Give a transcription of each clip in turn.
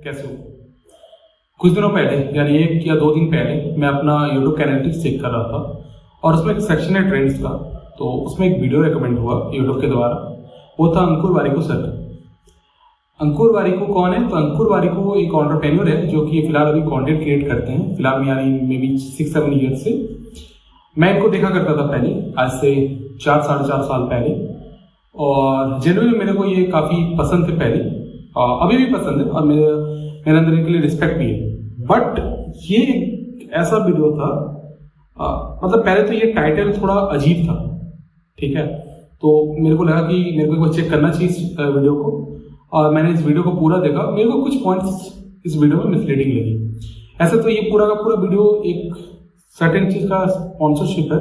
कैसे हो? कुछ दिनों पहले यानी 1 या 2 दिन पहले मैं अपना यूट्यूब का एनालिटिक्स चेक कर रहा था और उसमें एक सेक्शन है ट्रेंड्स का। तो उसमें एक वीडियो रिकमेंड हुआ यूट्यूब के द्वारा, वो था अंकुर वारिकू सर। अंकुर वारिकू कौन है? तो अंकुर वारिकू एक एंटरप्रेन्योर है जो कि फिलहाल अभी कंटेंट क्रिएट करते हैं, फिलहाल यानी मे बी 6-7 ईयर्स से। मैं इनको देखा करता था पहले, आज से 4-4.5 साल पहले, और जेन्युइनली मेरे को ये काफ़ी पसंद थे पहले, अभी भी पसंद है और मेरे अंदर इनके लिए रिस्पेक्ट भी है। बट ये एक ऐसा वीडियो था, मतलब पहले तो ये टाइटल थोड़ा अजीब था, ठीक है, तो मेरे को लगा कि मेरे को चेक करना चाहिए इस वीडियो को, और मैंने इस वीडियो को पूरा देखा। मेरे को कुछ पॉइंट्स इस वीडियो में मिसलीडिंग लगी। ऐसे तो ये पूरा का पूरा वीडियो एक सर्टेन चीज का स्पॉन्सरशिप है,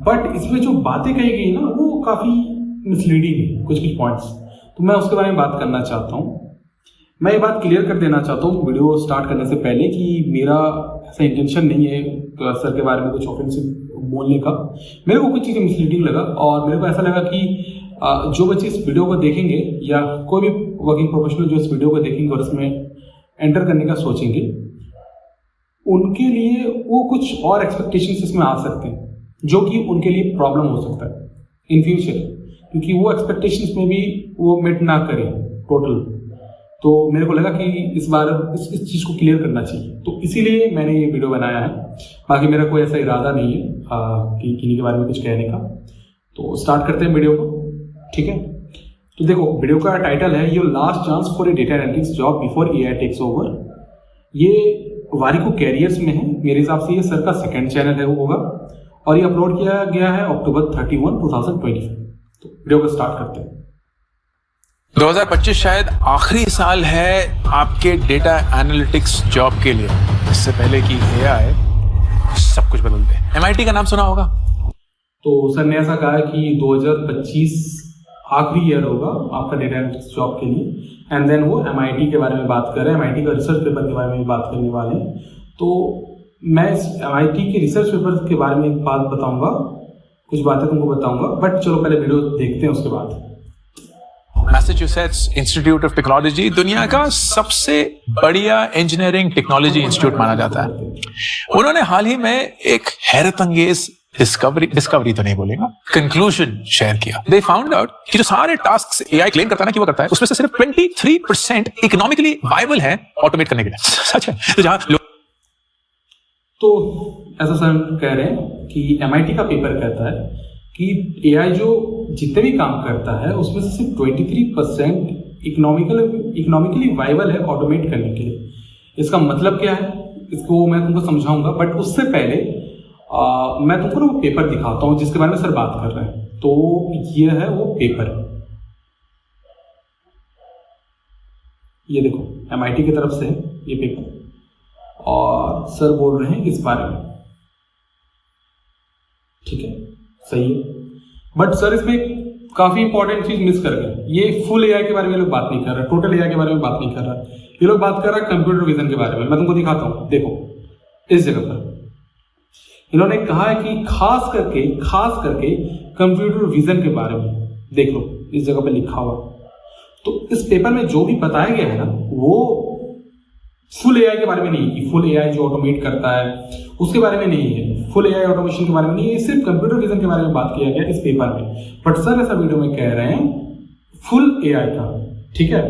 बट इसमें जो बातें कही गई ना वो काफी मिसलीडिंग है, कुछ पॉइंट्स। तो मैं उसके बारे में बात करना चाहता हूँ। मैं ये बात क्लियर कर देना चाहता हूँ वीडियो स्टार्ट करने से पहले कि मेरा ऐसा इंटेंशन नहीं है सर के बारे में कुछ ऑफेंसिव बोलने का। मेरे को कुछ चीज़ें मिसलीडिंग लगा और मेरे को ऐसा लगा कि जो बच्चे इस वीडियो को देखेंगे या कोई भी वर्किंग प्रोफेशनल जो इस वीडियो को देखेंगे और इसमें एंटर करने का सोचेंगे, उनके लिए वो कुछ और एक्सपेक्टेशंस इसमें आ सकते हैं जो कि उनके लिए प्रॉब्लम हो सकता है इन फ्यूचर, क्योंकि वो एक्सपेक्टेशंस में भी वो मेट ना करें टोटल। तो मेरे को लगा कि इस बार इस चीज़ को क्लियर करना चाहिए, तो इसीलिए मैंने ये वीडियो बनाया है। बाकी मेरा कोई ऐसा इरादा नहीं है कि किन्हीं के बारे में कुछ कहने का। तो स्टार्ट करते हैं वीडियो को, ठीक है। तो देखो, वीडियो का टाइटल है your last chance for a data analytics job before AI takes over. ये वारिकू कैरियर्स में है, मेरे हिसाब से ये सर का सेकंड चैनल है वो होगा, और ये अपलोड किया गया है October 31, 2025। तो वीडियो को स्टार्ट करते हैं। 2025 शायद आखिरी साल है आपके डेटा एनालिटिक्स जॉब के लिए, इससे पहले कि एआई सब कुछ बदल दे। एमआईटी का नाम सुना होगा? तो सर ने ऐसा कहा है कि 2025 आखिरी ईयर होगा आपका डेटा एनालिटिक्स जॉब के लिए, एंड देन वो एमआईटी के बारे में बात कर रहे हैं, एमआईटी का रिसर्च पेपर के बारे में बात करने वाले हैं। तो मैं इस एमआईटी के रिसर्च पेपर के बारे में एक बात बताऊंगा, कुछ बातें तुमको बताऊंगा, बट चलो पहले वीडियो देखते हैं उसके बाद। मैसाचुसेट्स इंस्टीट्यूट ऑफ टेक्नोलॉजी दुनिया का सबसे बढ़िया इंजीनियरिंग टेक्नोलॉजी इंस्टीट्यूट माना जाता है। उन्होंने हाल ही में एक हैरत अंगेज डिस्कवरी तो नहीं बोलेगा, कंक्लूजन शेयर किया। दे फाउंड आउट कि जो सारे टास्क एआई क्लेम करता है ना कि वो करता है, उसमें से सिर्फ 23% इकोनॉमिकली वायबल है ऑटोमेट करने के लिए। सच है। तो जहां तो ऐसा सर कह रहे हैं कि एमआईटी का पेपर कहता है कि एआई जो जितने भी काम करता है उसमें से सिर्फ 23% इकोनॉमिकली वायबल है ऑटोमेट करने के लिए। इसका मतलब क्या है इसको मैं तुमको समझाऊंगा, बट उससे पहले मैं तुमको वो पेपर दिखाता हूँ जिसके बारे में सर बात कर रहे हैं। तो ये है वो पेपर, ये देखो एमआईटी की तरफ से ये पेपर, और सर बोल रहे हैं इस बारे में, ठीक है, सही है। बट सर इसमें काफी इंपॉर्टेंट चीज मिस कर गए। ये फुल एआई के बारे में लोग बात नहीं कर रहे, टोटल एआई के बारे में बात नहीं कर रहा, ये लोग बात कर रहा है कंप्यूटर विजन के बारे में। मैं तुमको दिखाता हूं, देखो इस जगह पर इन्होंने कहा है कि खास करके कंप्यूटर विजन के बारे में देख लो, इस जगह पर लिखा हुआ। तो इस पेपर में जो भी बताया गया है ना वो फुल एआई के बारे में नहीं है कि फुल एआई जो ऑटोमेट करता है उसके बारे में नहीं है, फुल एआई ऑटोमेशन के बारे में नहीं है, सिर्फ कंप्यूटर विजन के बारे में बात किया गया इस पेपर में। बट सर ऐसा वीडियो में कह रहे हैं फुल एआई का, ठीक है।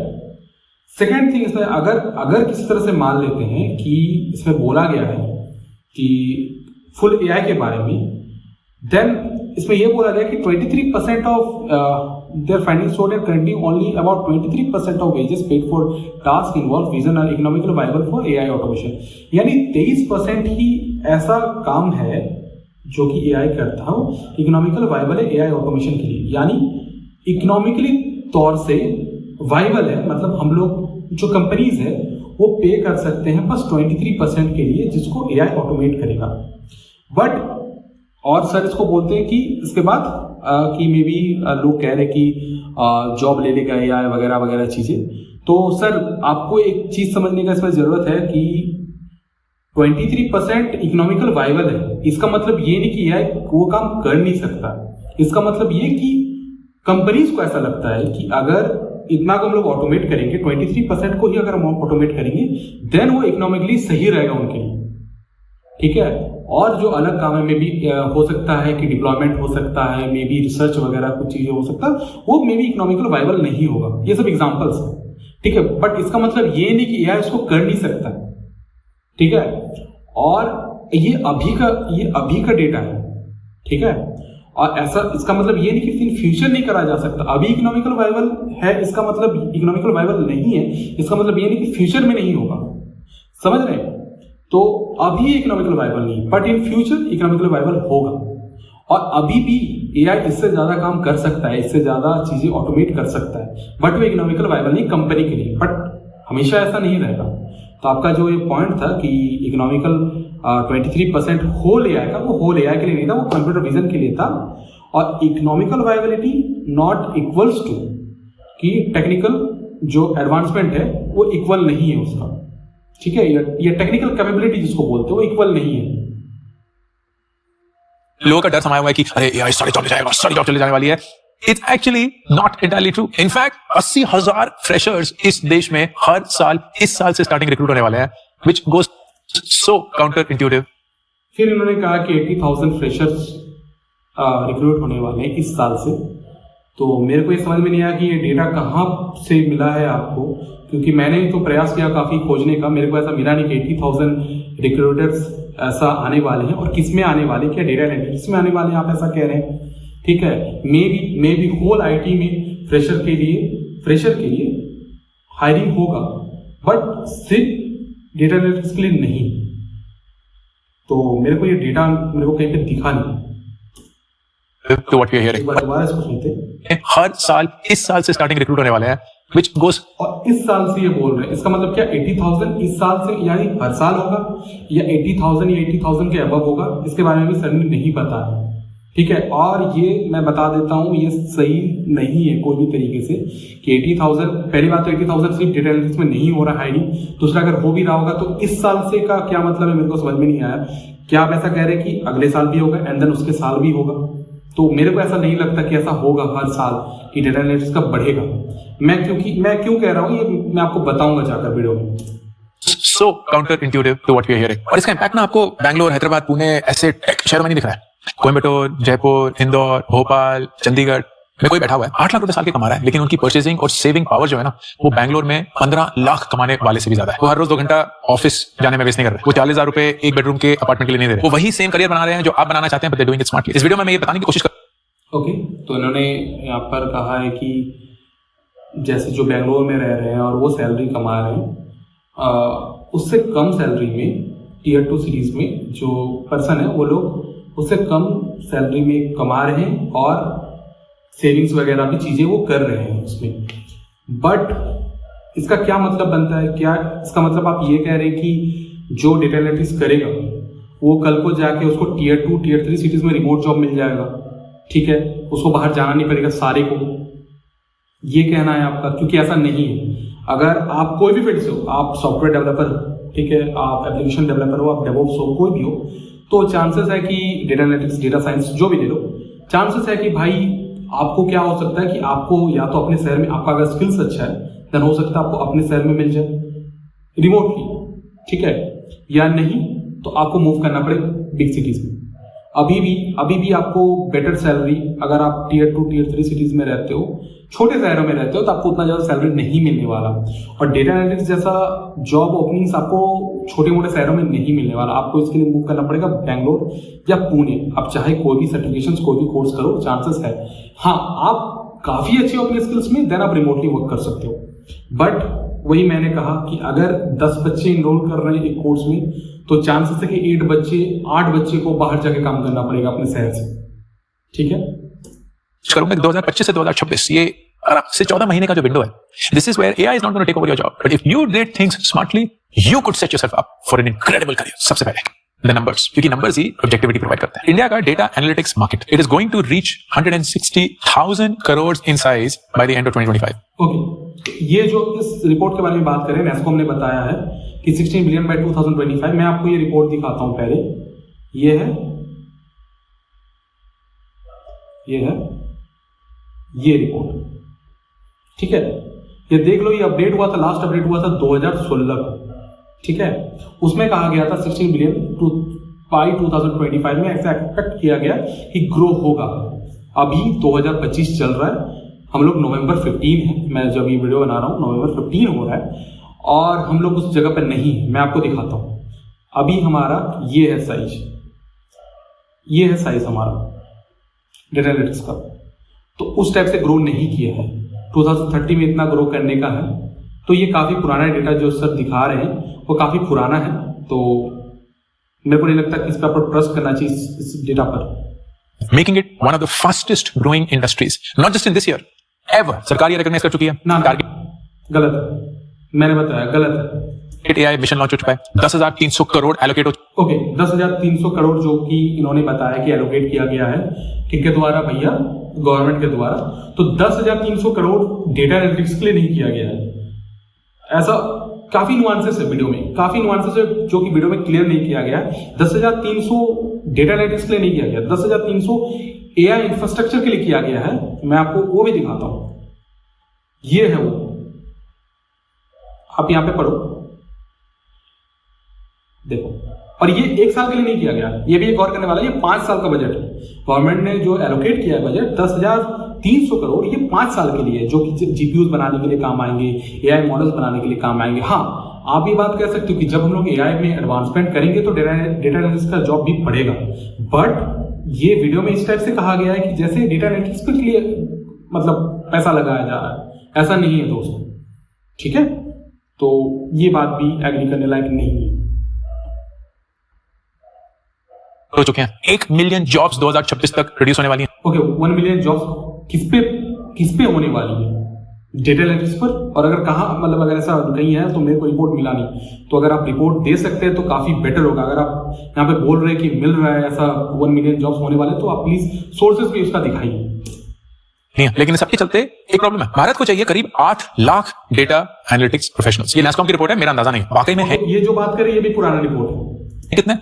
सेकेंड थिंग, इसमें अगर किसी तरह से मान लेते हैं कि इसमें बोला गया है कि फुल एआई के बारे में, देन इसमें यह बोला गया कि 23% of their findings showed that currently only about 23% of wages paid for tasks involve vision are economically viable for AI automation। यानी 23% ही ऐसा काम है जो कि AI करता हो इकोनॉमिकल वाइबल है AI ऑटोमेशन के लिए, यानी इकोनॉमिकली तौर से वाइबल है, मतलब हम लोग जो कंपनीज है वो पे कर सकते हैं बस 23% के लिए जिसको AI ऑटोमेट करेगा। बट और सर इसको बोलते हैं कि इसके बाद कि मे बी लोग कह रहे कि जॉब ले लेगा एआई वगैरह वगैरह चीजें। तो सर आपको एक चीज समझने का इसमें जरूरत है कि 23% इकोनॉमिकल वाइबल है, इसका मतलब ये नहीं कि एआई वो काम कर नहीं सकता। इसका मतलब ये कि कंपनीज को ऐसा लगता है कि अगर इतना को हम लोग ऑटोमेट करेंगे, 23% को ही अगर हम ऑटोमेट करेंगे, देन वो इकोनॉमिकली सही रहेगा उनके लिए, ठीक है। और जो अलग काम है मे बी हो सकता है कि डिप्लॉयमेंट हो सकता है, मे बी रिसर्च वगैरह कुछ चीजें हो सकता है, वो मे बी इकोनॉमिकल वाइबल नहीं होगा। ये सब एग्जांपल्स है, ठीक है। बट इसका मतलब ये नहीं कि एआई उसको कर नहीं सकता, ठीक है। और ये अभी का डेटा है, ठीक है। और ऐसा इसका मतलब ये नहीं कि इन फ्यूचर नहीं करा जा सकता। अभी इकोनॉमिकल वाइबल है, इसका मतलब इकोनॉमिकल वाइबल नहीं है, इसका मतलब ये नहीं कि फ्यूचर में नहीं होगा, समझ रहे हैं। तो अभी इकोनॉमिकल वाइबल नहीं, but in future economical viable होगा। और अभी भी एआई इससे ज्यादा काम कर सकता है, इससे ज्यादा चीजें ऑटोमेट कर सकता है, बट वो इकोनॉमिकल वाइबल नहीं कंपनी के लिए। बट हमेशा ऐसा नहीं रहेगा। तो आपका जो ये पॉइंट था कि इकोनॉमिकल 23% होल एआई का, वो होल एआई के लिए नहीं था, वो कंप्यूटर विजन के लिए था। और economical viability not equals to कि टेक्निकल जो एडवांसमेंट है वो इक्वल नहीं है उसका, ठीक है। ये टेक्निकल कैपेबिलिटी जिसको बोलते हैं वो इक्वल नहीं है। लोगों का डर समाया हुआ है कि अरे एआई साढ़े चले जाएगा, साढ़े जॉब चले जाने वाली है। It's actually not entirely true. In fact 80,000 freshers इस देश में हर साल इस साल से स्टार्टिंग रिक्रूट होने वाले हैं, which goes so counter intuitive. फिर इन्होंने कहा कि 80,000 फ्रेशर्स रिक्रूट होने वाले हैं इस साल से। तो मेरे को ये समझ में नहीं आया कि ये डेटा कहाँ से मिला है आपको, क्योंकि मैंने तो प्रयास किया काफी खोजने का, मेरे को ऐसा मिला नहीं कि 80,000 रिक्रूटर्स ऐसा आने वाले हैं। और किस में आने वाले, क्या डेटा एनालिटिक्स में आने वाले हैं, आप ऐसा कह रहे हैं, ठीक है। मे बी होल आईटी में फ्रेशर के लिए हायरिंग होगा, बट सिर्फ डेटा एनालिटिक्स के लिए नहीं। तो मेरे को ये डेटा मेरे को कहीं पे दिखा नहीं। तो व्हाट वी आर हियरिंग, दोबारा इसको सुनते हैं। हर साल इस साल से स्टार्टिंग रिक्रूट होने वाले हैं, व्हिच गोस, और इस साल से ये बोल रहे हैं, इसका मतलब क्या 80,000 इस साल से, यानी हर साल होगा, या 80,000 या 80,000 के अबव होगा, इसके बारे में भी सर नहीं पता है, ठीक है। और ये मैं बता देता हूं, ये सही नहीं है कोई भी तरीके से कि 80,000, पहली बात तो 80,000 सिर्फ डेटा एनालिटिक्स में नहीं हो रहा है। दूसरा, अगर हो भी रहा होगा तो इस साल से का क्या मतलब है, मेरे को समझ में नहीं आया। क्या आप ऐसा कह रहे हैं कि अगले साल भी होगा एंड देन उसके साल भी होगा? तो मेरे को ऐसा नहीं लगता कि ऐसा होगा हर साल कि डेटा एनालिटिक्स का बढ़ेगा। मैं क्यों कह रहा हूं, ये मैं आपको बताऊंगा जाकर वीडियो में। So counterintuitive to what we are hearing. और इसका इंपैक्ट ना आपको बैंगलोर, हैदराबाद, पुणे ऐसे टेक शहरों में नहीं दिख रहा है। कोयम्बटूर, जयपुर, इंदौर, भोपाल, चंडीगढ़ में कोई बैठा हुआ है 8 लाख रुपए साल के कमा रहा है, लेकिन उनकी परचेसिंग और सेविंग पावर जो है ना, वो बैंगलोर में 15 लाख कमाने वाले से भी ज्यादा है। वो हर रोज 2 घंटा ऑफिस जाने में वेस्ट नहीं कर रहे। वो 40,000 रुपए एक बेडरूम के अपार्टमेंट के लिए नहीं दे रहे। वो वही सेम करियर बना रहे हैं जो आप बनाना चाहते हैं, but they doing it smartly. इस वीडियो में मैं ये बताने की कोशिश ओके, तो इन्होंने यहाँ पर कहा है कि जैसे जो बेंगलोर में रह रहे हैं और वो सैलरी कमा रहे हैं, उससे कम सैलरी में टीयर 2 सिटीज में जो पर्सन है वो लोग उससे कम सैलरी में कमा रहे हैं और सेविंग्स वगैरह भी चीज़ें वो कर रहे हैं उसमें। बट इसका क्या मतलब बनता है, क्या इसका मतलब आप ये कह रहे हैं कि जो डेटा एनालिटिक्स करेगा वो कल को जाके उसको टीयर 2 टीयर 3 सिटीज में रिमोट जॉब मिल जाएगा, ठीक है, उसको बाहर जाना नहीं पड़ेगा सारे को, ये कहना है आपका? क्योंकि ऐसा नहीं है। अगर आप कोई भी फील्ड से हो, आप सॉफ्टवेयर डेवलपर, ठीक है, आप एप्लीकेशन डेवलपर हो, आप डेवऑप्स हो, कोई भी हो, तो चांसेस है कि डेटा एनालिटिक्स, डेटा साइंस जो भी ले लो, चांसेस है कि भाई आपको क्या हो सकता है कि आपको या तो अपने शहर में, आपका अगर स्किल्स अच्छा है देन हो सकता है आपको अपने शहर में मिल जाए रिमोटली, ठीक है, या नहीं तो आपको मूव करना पड़े बिग सिटीज में। अभी भी आपको बेटर सैलरी, अगर आप टीयर 2 टीयर 3 सिटीज में रहते हो, छोटे शहरों में रहते हो, तो आपको उतना ज्यादा सैलरी नहीं मिलने वाला। और डेटा एनालिटिक्स जैसा जॉब ओपनिंग्स आपको छोटे मोटे शहरों में नहीं मिलने वाला। आपको इसके लिए मूव करना पड़ेगा बैंगलोर या पुणे। आप चाहे कोई भी सर्टिफिकेशन, कोई भी कोर्स करो, चांसेस है। हाँ, आप काफी अच्छे हो अपने स्किल्स में, देन आप रिमोटली वर्क कर सकते हो। बट वही मैंने कहा कि अगर 10 बच्चे इनरोल कर रहे हैं एक कोर्स में, तो चांसेस है कि 8 बच्चे को बाहर जाके काम करना पड़ेगा अपने शहर से, ठीक है। करूंगा 2025 से 2026 ये आराम से 14 महीने का जो विंडो है, this is where AI is not going to take over your job, but if you did things smartly you could set yourself up for an incredible career. सबसे पहले द नंबर्स, क्योंकि नंबर्स ही objectivity provide करता है। India का data analytics market, it is going to reach 160,000 crore in size by the end of 2025। Okay, ये जो इस रिपोर्ट के बारे में बात करें, नेस्को ने बताया है कि 16 बिलियन बाय 2025। मैं आपको ये रिपोर्ट दिखाता हूं पहले। ये है ये रिपोर्ट, ठीक है। ये देख लो, ये अपडेट हुआ था, लास्ट अपडेट हुआ था 2016 को, ठीक है। उसमें कहा गया था 16 बिलियन बाई 2025 में ऐसा एक्सपेक्ट किया गया कि ग्रो होगा। अभी 2025 चल रहा है, हम लोग नवंबर 15 है, मैं जब ये वीडियो बना रहा हूँ नवंबर 15 हो रहा है और हम लोग उस जगह पर नहीं है। मैं आपको दिखाता हूँ, अभी हमारा ये है साइज, ये है साइज हमारा डेटा एनालिटिक्स का। तो उस टाइप से ग्रो नहीं किया है, 2030 में इतना ग्रो करने का है। तो ये काफी पुराना डेटा जो सर दिखा रहे हैं वो काफी पुराना है, तो मेरे को नहीं लगता कि इस पर ट्रस्ट करना चाहिए इस डेटा पर। Making it one of the fastest growing industries, not just in this year, ever. सरकार ये रिकॉग्नाइज कर चुकी है। ना, गलत है, मैंने बताया गलत है। AI मिशन लॉन्च हो चुका है, 10,300 करोड़ एलोकेट हो चुका ओके, 10,300 करोड़ जो कि इन्होंने बताया कि एलोकेट किया गया है, किसके द्वारा भैया? गवर्नमेंट के द्वारा। तो 10,300 करोड़ डेटा एनालिटिक्स के लिए नहीं किया गया है। ऐसा काफी नुआंसेस है वीडियो में, काफी नुआंसेस है जो कि वीडियो में क्लियर नहीं किया गया। 10,300 डेटा एनालिटिक्स के लिए नहीं किया गया, 10,300 AI इंफ्रास्ट्रक्चर के लिए किया गया है। मैं आपको वो भी दिखाता हूं, ये है वो, आप यहां पे पढ़ो, देखो। और ये 1 साल के लिए नहीं किया गया, ये भी एक और करने वाला है। ये 5 साल का बजट है, गवर्नमेंट ने जो एलोकेट किया है बजट 10,300 करोड़, ये 5 साल के लिए है, जो कि जीपीयूज बनाने के लिए काम आएंगे, AI मॉडल्स बनाने के लिए काम आएंगे। हाँ, आप ये बात कह सकते हो कि जब हम लोग AI में एडवांसमेंट करेंगे तो डेटा एनालिटिक्स का जॉब भी बढ़ेगा। बट ये वीडियो में इस टाइप से कहा गया है कि जैसे डेटा एनालिटिक्स के लिए मतलब पैसा लगाया जा रहा है, ऐसा नहीं है दोस्तों, ठीक है। तो ये बात भी एग्री करने लायक नहीं है। हो चुके हैं। 1 मिलियन जॉब्स 2026 तक रिड्यूस होने वाली हैं। ओके, 1 मिलियन जॉब्स किस पे होने वाली है? डेटा एनालिटिक्स पर। और अगर कहाँ मतलब अगर ऐसा कहीं है तो मेरे को रिपोर्ट मिला नहीं, तो अगर आप रिपोर्ट दे सकते हैं तो काफी बेटर होगा। अगर आप यहाँ पे बोल रहे हैं कि मिल रहा है ऐसा 1 मिलियन जॉब्स होने वाले, तो आप प्लीज सोर्सेस भी उसका दिखाइए। नहीं, लेकिन सबके चलते एक प्रॉब्लम है, भारत को चाहिए करीब 8 लाख डेटा एनालिटिक्स प्रोफेशनल्स। ये NASSCOM की रिपोर्ट है, मेरा अंदाजा नहीं, वाकई में है। ये जो बात करें ये भी पुराना रिपोर्ट है। कितने?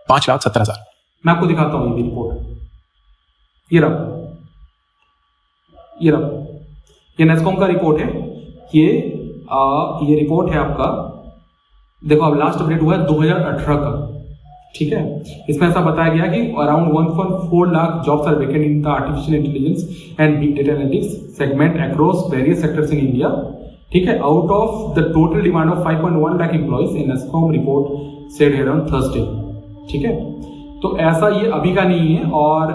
5,70,000। मैं आपको दिखाता हूँ, ये भी रिपोर्ट, ये रहा, ये NASSCOM का रिपोर्ट है। ये रिपोर्ट है आपका, देखो अब लास्ट अपडेट हुआ है 2018 का, ठीक है। इसमें ऐसा बताया गया कि around 1.4 lakh jobs are vacant in the artificial intelligence and big data analytics segment across various sectors in India, ठीक है। Out of the total demand of 5.1 lakh employees in NASSCOM report said here on Thursday, ठीक है। तो ऐसा ये अभी का नहीं है, और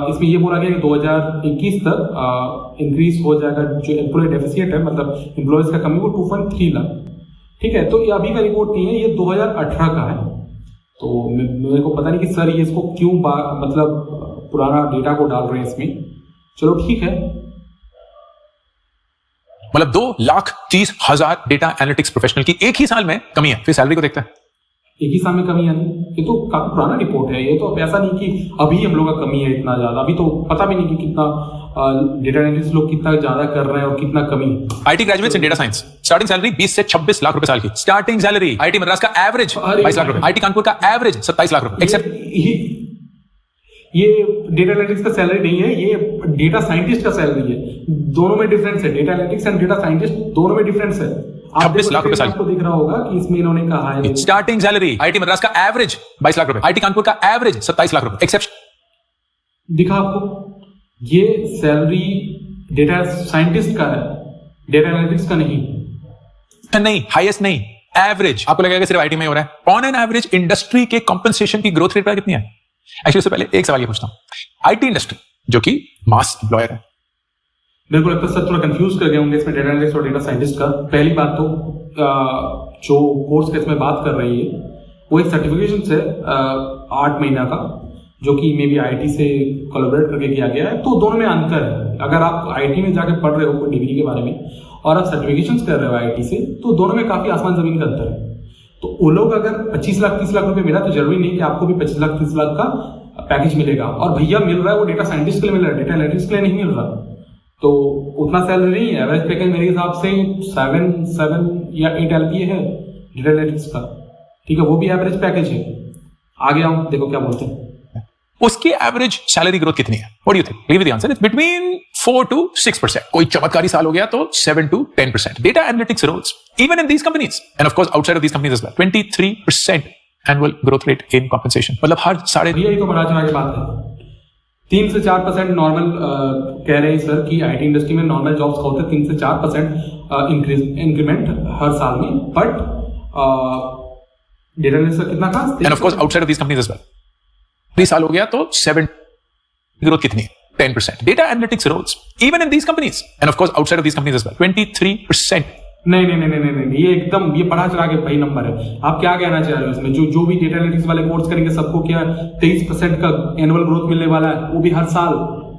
इसमें ये बोला गया कि 2021 तक इंक्रीज हो जाएगा जो एम्प्लॉय डेफिसिट है, मतलब एम्प्लॉयज का कमी, वो 2.3 लाख, ठीक है। तो ये अभी का रिपोर्ट नहीं है, ये 2018 का है। तो मेरे को पता नहीं कि सर ये इसको क्यों मतलब पुराना डेटा को डाल रहे हैं इसमें। चलो ठीक है, मतलब 2,30,000 डेटा एनालिटिक्स प्रोफेशनल की एक ही साल में कमी है। फिर सैलरी को देखता है, एक ही साल में कमी है। ये तो काफी पुराना रिपोर्ट है, ये तो अब ऐसा नहीं कि अभी हम लोग का कमी है इतना ज्यादा। अभी तो पता भी नहीं कि कितना डेटा एनालिटिक्स लोग कितना ज्यादा कर रहे हैं और कितना कमी। IT graduates in data science starting salary 20 से 26 लाख रुपए साल की स्टार्टिंग सैलरी। IT मद्रास का एवरेज 22 लाख रुपए, IT कानपुर का एवरेज 27 लाख रुपए। एक्सेप्ट ये डेटा एनालिटिक्स का सैलरी नहीं है, ये डेटा साइंटिस्ट का सैलरी है। दोनों में डिफरेंस है, data analytics and data scientist दोनों में डिफरेंस है। 26 लाख रुपए साल आपको दिख रहा होगा कि इसमें इन्होंने कहा है स्टार्टिंग सैलरी। IT मद्रास का एवरेज 22 लाख रुपए, IT कानपुर का एवरेज 27 लाख रुपए। एक्सेप्शन दिखा आपको, ये सैलरी डेटा साइंटिस्ट का है, डेटा एनालिटिक्स का नहीं, हाईएस्ट नहीं, एवरेज। आपको लगेगा सिर्फ IT में हो रहा है। ऑन एन एवरेज इंडस्ट्री के कंपनसेशन की ग्रोथ रेट कितनी है? एक्चुअली उससे पहले एक सवाल ये पूछता हूं, IT इंडस्ट्री जो कि मास एम्प्लॉयर है, मेरे को लगता है सर थोड़ा कंफ्यूज कर गए होंगे इसमें डेटा एनालिटिक्स और डेटा साइंटिस्ट का। पहली बात तो जो कोर्स के इसमें बात कर रही है वो एक सर्टिफिकेशन है 8 महीना का, जो कि मे बी IT से कोलैबोरेट करके किया गया है। तो दोनों में अंतर है। अगर आप IT में जाके पढ़ रहे हो कोई डिग्री के बारे में और आप सर्टिफिकेशन कर रहे हो IT से, तो दोनों में काफी आसमान जमीन का अंतर है। तो वो लोग अगर 25 लाख 30 लाख रुपए मिला तो जरूरी नहीं कि आपको भी 25 लाख 30 लाख का पैकेज मिलेगा। और भैया मिल रहा है वो डेटा साइंटिस्ट के लिए मिल रहा है, डेटा एनालिटिक्स के लिए नहीं मिल रहा। तो उतना सैलरी नहीं है। एवरेज पैकेज मेरे हिसाब से 7 या 8 LPA है डेटा एनालिटिक्स का, ठीक है। वो भी एवरेज पैकेज है। आगे आओ, देखो क्या बोलते हैं। उसकी एवरेज सैलरी ग्रोथ कितनी है? What do you think? Give me the answer. It's between 4 to 6%. कोई चमत्कारी साल हो गया तो 7 to 10%. Data analytics roles, even in these companies, and of course outside of these companies as well, 23% annual growth rate in compensation. मतलब हर साढ़े यही तो बढ़ा चढ़ा के बात है। 3 से 4% नॉर्मल कह रहे हैं सर कि आईटी इंडस्ट्री में नॉर्मल जॉब्स का होता है 3 से 4% इंक्रीमेंट हर साल में, बट डेटा एनालिस्ट कितना था? and of course outside of these companies as well. 3 साल हो गया तो 7 ग्रोथ कितनी है? 10%. Data analytics roles, even in these companies, and of course outside of these companies as well, 23%. नहीं, ये एकदम ये बढ़ा चढ़ा के भाई नंबर है। आप क्या कहना चाह रहे हो इसमें? जो भी डेटा एनालिटिक्स वाले कोर्स करेंगे सबको क्या 23% का एनुअल ग्रोथ मिलने वाला है, वो भी हर साल?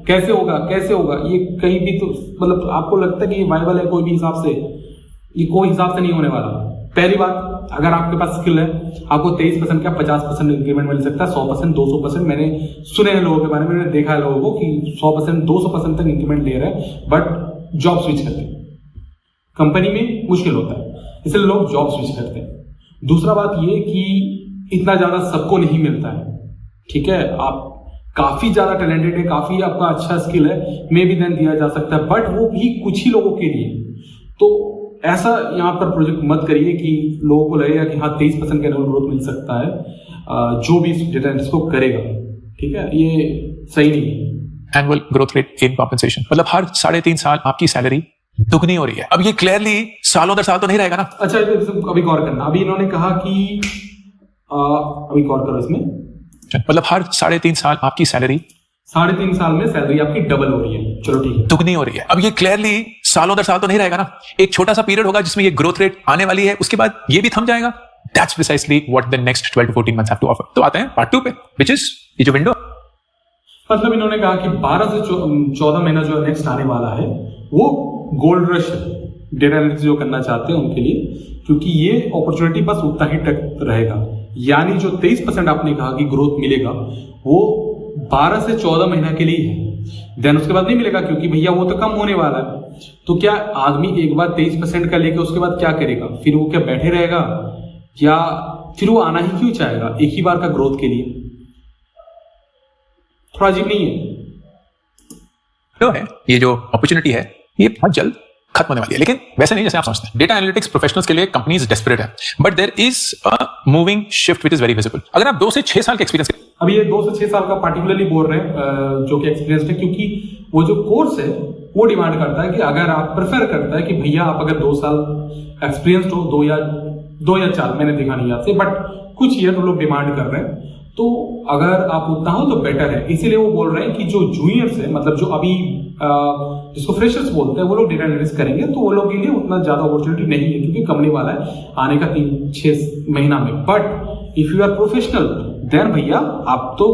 कैसे होगा ये? कहीं भी तो मतलब आपको लगता है कि ये वाइबल है? कोई भी हिसाब से ये कोई हिसाब से नहीं होने वाला। पहली बात, अगर आपके पास स्किल है, आपको 23% क्या 50% इंक्रीमेंट मिल सकता है, 100%, 200%। मैंने सुने हैं लोगों के बारे में, मैंने देखा है लोगों को कि 100%, 200% तक इंक्रीमेंट ले रहे हैं, बट जॉब स्विच करके कंपनी में मुश्किल होता है, इसलिए लोग जॉब स्विच करते हैं। दूसरा बात ये कि इतना ज्यादा सबको नहीं मिलता है। ठीक है, आप काफी ज्यादा टैलेंटेड है, काफी आपका अच्छा स्किल है, मे बी देन दिया जा सकता है, बट वो भी कुछ ही लोगों के लिए। तो ऐसा यहाँ पर प्रोजेक्ट मत करिए कि लोगों को लगेगा कि हाँ 23% का एनुअल ग्रोथ मिल सकता है जो भी डेटा एनालिस्ट को करेगा। ठीक है, ये सही नहीं है। Annual growth rate in compensation, मतलब हर 3.5 साल आपकी सैलरी दुगनी हो रही है। अब ये क्लियरली सालों दर साल तो नहीं रहेगा ना। अच्छा, अभी गौर करना, अभी इन्होंने कहा कि अभी गौर करो इसमें, मतलब हर 3.5 साल आपकी सैलरी 3.5 साल में सैलरी आपकी डबल हो रही है। चलो ठीक है, दुगनी हो रही है। अब ये क्लियरली सालों दर साल तो नहीं रहेगा ना। एक छोटा सा पीरियड होगा जिसमें ये ग्रोथ रेट आने वाली है, उसके बाद ये भी थम जाएगा। That's precisely what the next 12 to 14 months have to offer. तो आते हैं पार्ट 2 पे, व्हिच इज ये जो विंडो। मतलब इन्होंने कहा कि 12 से 14 महीना जो नेक्स्ट आने वाला है वो गोल्ड रश डेटा एनालिटिक्स जो करना चाहते हैं उनके लिए, क्योंकि ये अपॉर्चुनिटी बस उतना ही टक रहेगा। यानी जो 23% आपने कहा कि ग्रोथ मिलेगा वो 12 से 14 महीना के लिए है, देन उसके बाद नहीं मिलेगा, क्योंकि भैया वो तो कम होने वाला है। तो क्या आदमी एक बार 23% का लेके उसके बाद क्या करेगा? फिर वो क्या बैठे रहेगा, या फिर वो आना ही क्यों चाहेगा एक ही बार का ग्रोथ के लिए? थोड़ा अजीब नहीं है? जो है ये जो अपॉर्चुनिटी है ये बहुत जल्द खत्म होने वाली है, लेकिन वैसे नहीं जैसे आप समझते हैं। डेटा एनालिटिक्स प्रोफेशनल्स के लिए कंपनीज डेस्परेट है, but there is a moving shift which is very visible. अगर आप 2 से 6 साल के एक्सपीरियंस, अभी ये 2 से 6 साल का पार्टिकुलरली बोल रहे हैं जो कि एक्सपीरियंस है, क्योंकि वो जो कोर्स है वो डिमांड करता है कि अगर आप प्रेफर करता है कि भैया आप अगर 2 साल एक्सपीरियंस हो, 2 या 4, मैंने देखा नहीं याद से, बट कुछ ईयर लोग डिमांड कर रहे हैं, तो अगर आप उतना हो तो बेटर है। इसीलिए वो बोल रहे हैं कि जो जूनियर्स है, मतलब जो अभी जिसको फ्रेशर्स बोलते हैं, वो लोग डेटा एनालिटिक्स करेंगे तो वो लोग के लिए उतना ज्यादा अपॉर्चुनिटी नहीं है, क्योंकि कंपनी वाला है आने का 3-6 महीना में। But if you are professional then भैया आप तो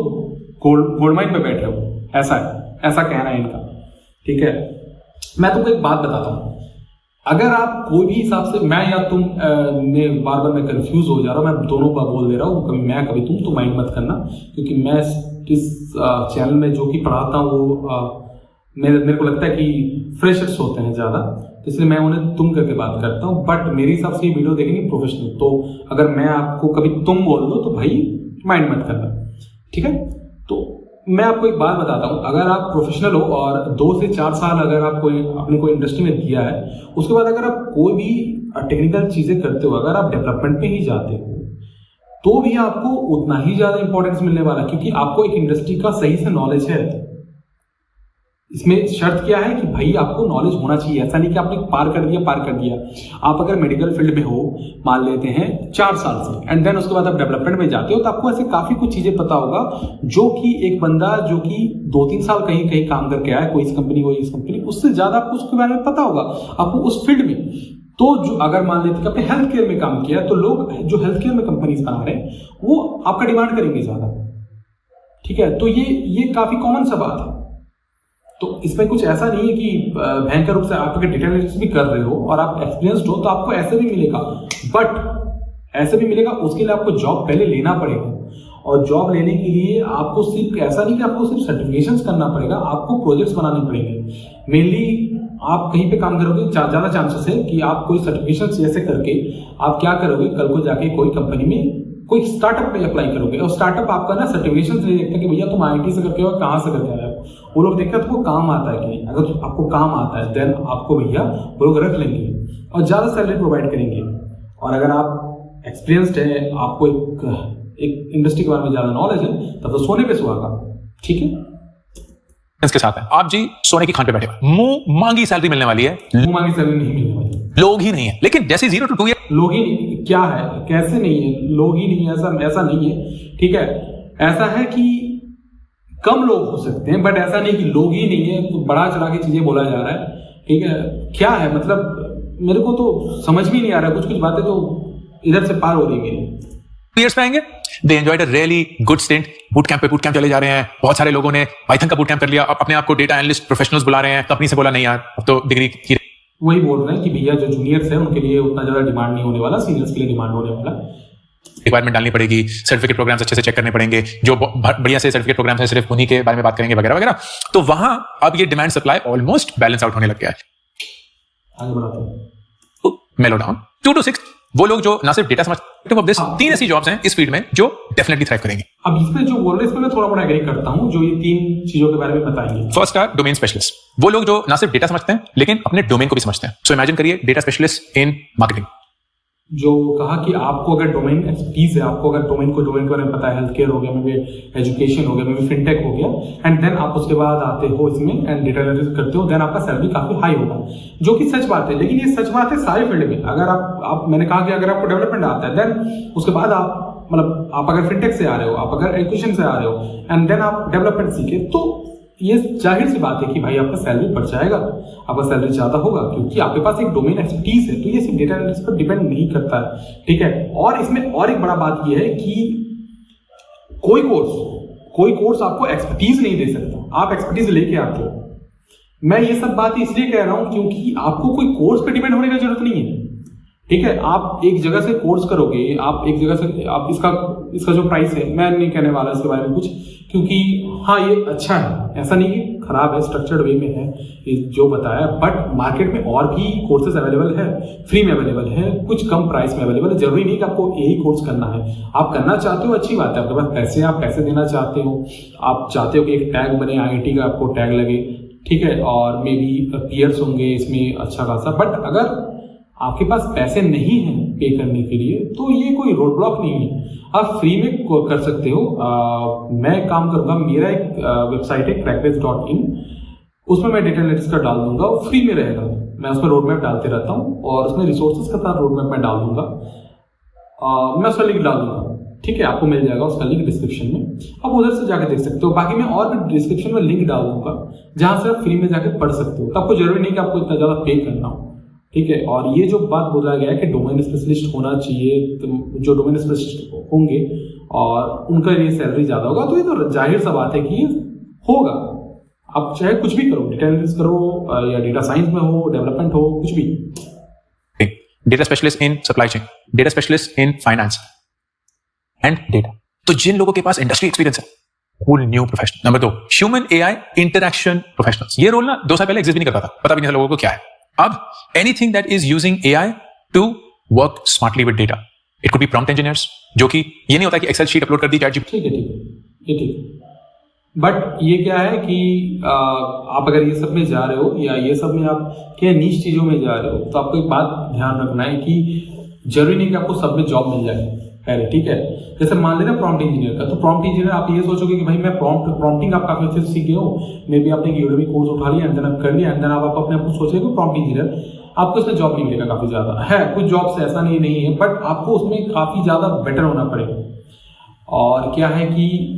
गोल्ड माइन पे बैठे हो, ऐसा कहना है इनका। ठीक है, मैं तुमको एक बात बताता हूँ, अगर आप कोई भी हिसाब से, मैं या तुम, बार मैं कंफ्यूज हो जा रहा हूँ, मैं दोनों का बोल दे रहा हूँ, कभी मैं कभी तुम, तो माइंड मत करना, क्योंकि मैं इस चैनल में जो कि पढ़ाता हूँ वो मेरे को लगता है कि फ्रेशर्स होते हैं ज़्यादा, तो इसलिए मैं उन्हें तुम करके बात करता हूँ। बट मेरे हिसाब से ये वीडियो देखेंगे प्रोफेशनल, तो अगर मैं आपको कभी तुम बोल दो तो भाई माइंड मत करना। ठीक है, तो मैं आपको एक बात बताता हूँ, अगर आप प्रोफेशनल हो और 2 से 4 साल अगर आप अपने कोई इंडस्ट्री में दिया है, उसके बाद अगर आप कोई भी टेक्निकल चीज़ें करते हो, अगर आप डेवलपमेंट पे ही जाते हो, तो भी आपको उतना ही ज़्यादा इंपॉर्टेंस मिलने वाला है, क्योंकि आपको एक इंडस्ट्री का सही से नॉलेज है। इसमें शर्त क्या है कि भाई आपको नॉलेज होना चाहिए, ऐसा नहीं कि आपने पार कर दिया। आप अगर मेडिकल फील्ड में हो, मान लेते हैं 4 साल से, एंड देन उसके बाद आप डेवलपमेंट में जाते हो, तो आपको ऐसे काफी कुछ चीजें पता होगा जो कि एक बंदा जो कि 2-3 साल कहीं काम करके आया, कोई इस कंपनी, उससे ज्यादा आपको उसके बारे में पता होगा, आपको उस फील्ड में। तो जो अगर मान लेते कि आपने हेल्थ केयर में काम किया, तो लोग जो हेल्थ केयर में कंपनीज बना रहे हैं वो आपका डिमांड करेंगे ज्यादा। ठीक है, तो ये काफी कॉमन सा बात है। तो इसमें कुछ ऐसा नहीं है कि भयंकर रूप से आप अगर डेटा एनालिटिक्स भी कर रहे हो और आप एक्सपीरियंस्ड हो तो आपको ऐसे भी मिलेगा, बट ऐसे भी मिलेगा, उसके लिए आपको जॉब पहले लेना पड़ेगा। और जॉब लेने के लिए आपको सिर्फ ऐसा नहीं कि आपको सिर्फ सर्टिफिकेशंस करना पड़ेगा, आपको प्रोजेक्ट्स बनाने पड़ेंगे। मेनली आप कहीं पे काम करोगे, ज्यादा चांसेस है कि आप कोई सर्टिफिकेशंस ऐसे करके आप क्या करोगे, कल को जाके कोई कंपनी में, कोई स्टार्टअप में अप्लाई करोगे, और स्टार्टअप आपका ना सर्टिफिकेशंस नहीं देखता कि भैया तुम आईटी से करके हो, कहाँ से करके आए हो। वो लोग देखते हैं तुमको काम आता है कि नहीं। अगर आपको काम आता है देन आपको भैया वो लोग रख लेंगे और ज़्यादा सैलरी प्रोवाइड करेंगे। और अगर आप एक्सपीरियंसड है, आपको एक इंडस्ट्री के बारे में ज़्यादा नॉलेज है, तब तो सोने पे सुहागा। ठीक है, इसके साथ है आप जी सोने की खान पे बैठे हुए, मुंह मांगी सैलरी मिलने वाली है, मुंह मांगी सैलरी नहीं मिलने वाली, लोग ही नहीं है। लेकिन जैसे 0 to 2 ईयर लोग ही नहीं, क्या है कैसे नहीं है, लोग ही नहीं है, ऐसा नहीं है। ठीक है, ऐसा है कि कम लोग हो सकते हैं, बट ऐसा नहीं कि लोग ही नहीं है। तो बड़ा चढ़ा के चीजें बोला जा रहा है। ठीक है, क्या है मतलब मेरे को तो समझ में नहीं आ रहा, कुछ बातें तो इधर से पार हो रही है मेरी। years पे आएंगे, they enjoyed a really good stint, boot camp चले जा रहे हैं। बहुत सारे लोगों ने पाइथन का बूट कैंप कर लिया, अब अपने आप को डेटा एनालिस्ट प्रोफेशनल्स बुला रहे हैं। कंपनी से बोला नहीं यार अब तो डिग्री की, वही बोल रहे हैं कि भैया जो जूनियर्स है उनके लिए उतना ज्यादा डिमांड नहीं होने वाला, सीनियर्स के लिए डिमांड होने वाला। रिक्वायरमेंट डालनी पड़ेगी, सर्टिफिकेट प्रोग्राम्स अच्छे से चेक करने पड़ेंगे, जो बढ़िया से सर्टिफिकेट प्रोग्राम्स है सिर्फ उन्हीं के बारे में बात करेंगे वगैरह वगैरह। तो वहां अब ये demand supply almost balance out होने लग गया है। आगे बढ़ाते हैं। मेलो डाउन 2 to 6 वो लोग जो ना सिर्फ डेटा समझते हैं, दिस 3 ऐसी जॉब्स हैं इस फील्ड में जो डेफिनेटली थ्राइव करेंगे। अब इसमें जो बोल रहे हैं इसमें मैं थोड़ा मोड़ा एग्री करता हूं, जो ये 3 चीजों के बारे में बताएंगे। फर्स्ट आर डोमेन स्पेशलिस्ट, वो लोग जो ना सिर्फ डेटा समझते हैं लेकिन अपने डोमेन को भी समझते हैं। सो इमेजिन करिए डेटा स्पेशलिस्ट इन मार्केटिंग, जो कहा कि आपको अगर डोमेन एक्सपर्टीज है, आपको अगर डोमेन के बारे में पता है, हेल्थ केयर हो गया, मे बी एजुकेशन हो गया, मे बी फिनटेक हो गया, एंड देन आप उसके बाद आते हो इसमें एंड डेटा एनालिसिस करते हो, देन आपका सैलरी काफी हाई होगा, जो कि सच बात है। लेकिन ये सच बात है सारी फील्ड में। अगर आप मैंने कहा कि अगर आपको डेवलपमेंट आता है देन उसके बाद आप मतलब आप अगर फिनटेक से आ रहे हो, आप अगर एजुकेशन से आ रहे हो एंड देन आप डेवलपमेंट सीखे, तो ये जाहिर सी बात है कि भाई आपका सैलरी बढ़ जाएगा, आपका सैलरी ज्यादा होगा, क्योंकि आपके पास एक डोमेन एक्सपर्टीज है। तो ये सिर्फ डेटा एनालिसिस पर डिपेंड नहीं करता है। ठीक है, और इसमें और एक बड़ा बात ये है कि कोई कोर्स आपको एक्सपर्टीज नहीं दे सकता, आप एक्सपर्टीज लेके आते हो। मैं ये सब बात इसलिए कह रहा हूं क्योंकि आपको कोई कोर्स पे डिपेंड होने की जरूरत नहीं है। ठीक है, आप एक जगह से कोर्स करोगे, आप एक जगह से आप इसका जो प्राइस है, मैं नहीं कहने वाला इसके बारे में कुछ, क्योंकि हाँ ये अच्छा है, ऐसा नहीं कि खराब है, स्ट्रक्चर्ड वे में है ये जो बताया, बट मार्केट में और भी कोर्सेज अवेलेबल है, फ्री में अवेलेबल है, कुछ कम प्राइस में अवेलेबल है। जरूरी नहीं कि आपको यही कोर्स करना है। आप करना चाहते हो अच्छी बात है, आपके पास पैसे, आप पैसे देना चाहते हो, आप चाहते हो कि एक टैग बने, IIT का आपको टैग लगे, ठीक है, और मे बी पीयर्स होंगे इसमें अच्छा खासा, बट अगर आपके पास पैसे नहीं हैं पे करने के लिए तो ये कोई रोड ब्लॉक नहीं है, आप फ्री में कर सकते हो। मैं काम करूंगा, मेरा एक वेबसाइट है crackbase.in, उसमें मैं डेटा एनालिटिक्स का डाल दूंगा, वो फ्री में रहेगा। मैं उसमें रोड मैप डालते रहता हूँ और उसमें रिसोर्सेज का साथ रोड मैप मैं डाल दूंगा, मैं उसका लिंक डाल दूंगा। ठीक है, आपको मिल जाएगा उसका लिंक डिस्क्रिप्शन में, आप उधर से जाके देख सकते हो। बाकी मैं और भी डिस्क्रिप्शन में लिंक डाल दूंगा जहां से आप फ्री में जाके पढ़ सकते हो। तो आपको जरूरी नहीं कि आपको इतना ज्यादा पे करना हो। ठीक है, और ये जो बात बोला गया है कि डोमेन स्पेशलिस्ट होना चाहिए, तो जो डोमेन स्पेशलिस्ट होंगे और उनका ये सैलरी ज्यादा होगा, तो ये तो जाहिर सा बात है कि होगा। आप चाहे कुछ भी करो, डेटा एनालिसिस करो या डेटा साइंस में हो, डेवलपमेंट हो, कुछ भी। Data specialist in supply chain, data specialist in finance and data, तो जिन लोगों के पास इंडस्ट्री एक्सपीरियंस है, full new professional. Number 2, human AI interaction professionals. ये रोल ना 2 साल पहले एग्जिस्ट भी नहीं करता था, पता भी नहीं था लोगों को क्या है। अब anything that is using AI to work smartly with data, it could be prompt engineers, जो कि ये नहीं होता कि एक्सेल शीट अपलोड कर दी ChatGPT। ठीक है, ये ठीक है, बट ये क्या है कि आप अगर ये सब में जा रहे हो या ये सब में आप क्या नीच चीजों में जा रहे हो, तो आपको एक बात ध्यान रखना है कि जरूरी नहीं कि आपको सब में जॉब मिल जाए पहले। ठीक है, जैसे मान लेना प्रॉम्प्ट इंजीनियर का, तो प्रॉम्प्ट इंजीनियर आप ये सोचोगे कि भाई मैं प्रॉम्प्टिंग आप काफी अच्छे से सीख गए हो, मे बी आपने यूडेमी कोर्स उठा लिया, एंड देन आप कर लिया, एंड देन आप अपने आप को सोचेगे प्रॉम्प्ट इंजीनियर, आपको इसमें जॉब नहीं मिलेगा। काफी ज्यादा है, कुछ जॉब्स ऐसा नहीं है, बट आपको उसमें काफी ज्यादा बेटर होना पड़ेगा। और क्या है कि